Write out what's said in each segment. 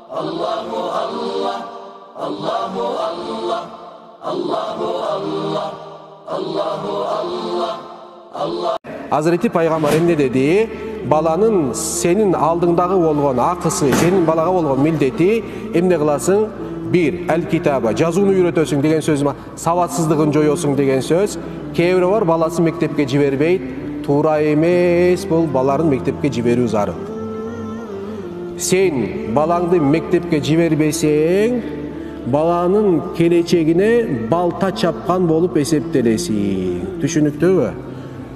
Allahu Allah, Allahu Allah, Allahu Allah, Allahu Allah, Allah. Hazreti Peygamber emne dedi? Balanın senin aldığındağı olğan akısı, senin balaga olğan mildeti emne kılasın? Bir, el kitaba, жазууну үйrөтөсүң деген сөз ма, сабатсыздыгын жоёсуң деген сөз. Кейбирөө бар, баласын мектепке жибербейт. Туура эмес, бул баларын мектепке жиберүү зарыл. Сен балаңды мектепке жибербесең, баланын келечегине балта чапкан болуп эсептелесиң. Түшүнүктүүбү?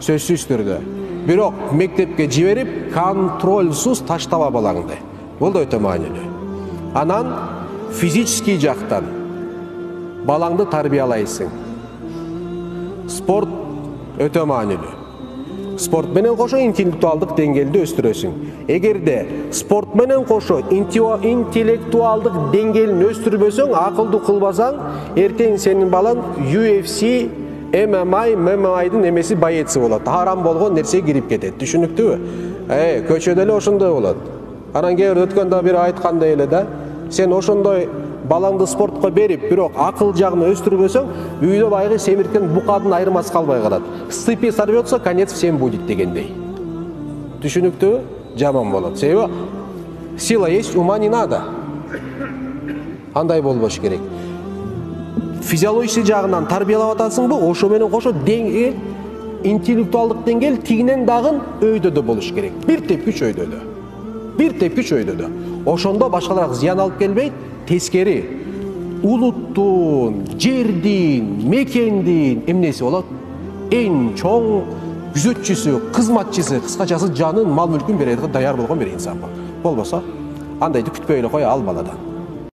Сөзсүз түрдө. Бирок мектепке жиберип, контрольсуз таштаба балаңды. Бул да өтө маанилүү. Анан физический жактан балаңды тарбиялайсың. Спорт өтө маанилүү. Спорт менен кошо интеллектуалдык деңгээлди өстүрөсүң. Эгерде спорт менен кошо интеллектуалдык деңгээлин өстүрбөсөң, акылдуу кылбасаң, эртең сенин балаң UFC, MMA-дын эмеси боеци болот. Харам болгон нерсеге кирип кетет. Түшүнүктүүбү? Көчөдө эле ошондой болот. Анан кээ өткөндө бир айткандай эле да, сен ошондой балаңды спортко берип, бирок акыл жагын өстүрбөсөң, үйдө байгы семирткен букадын айырмасы калбай калат. Стыпи сорвется, конец всем будет дегендей. Түшүнүктүү? Жаман болот. Себеби сила есть, ума не надо. Андай болбош керек. Физиологический жагынан тарбиялап атасыңбы, ошо менен кошо деңгээл, интеллектуалдык деңгээл тигинен дагы өйдө да болуш керек. Бир тепкич өйдө. Bir tepkiç öydödü. Oşonda başkalarına ziyan alıp gelmeydi, teskeri. Uluttun, jerdin, mekendin, emnesi olat. En çoğun güzötçüsü, kızmatçısı, kıskachası canın, mal mülkün berediği dayar bolgon bir insan var. Bolbosa, andaydı kütpöyle koya al baladan.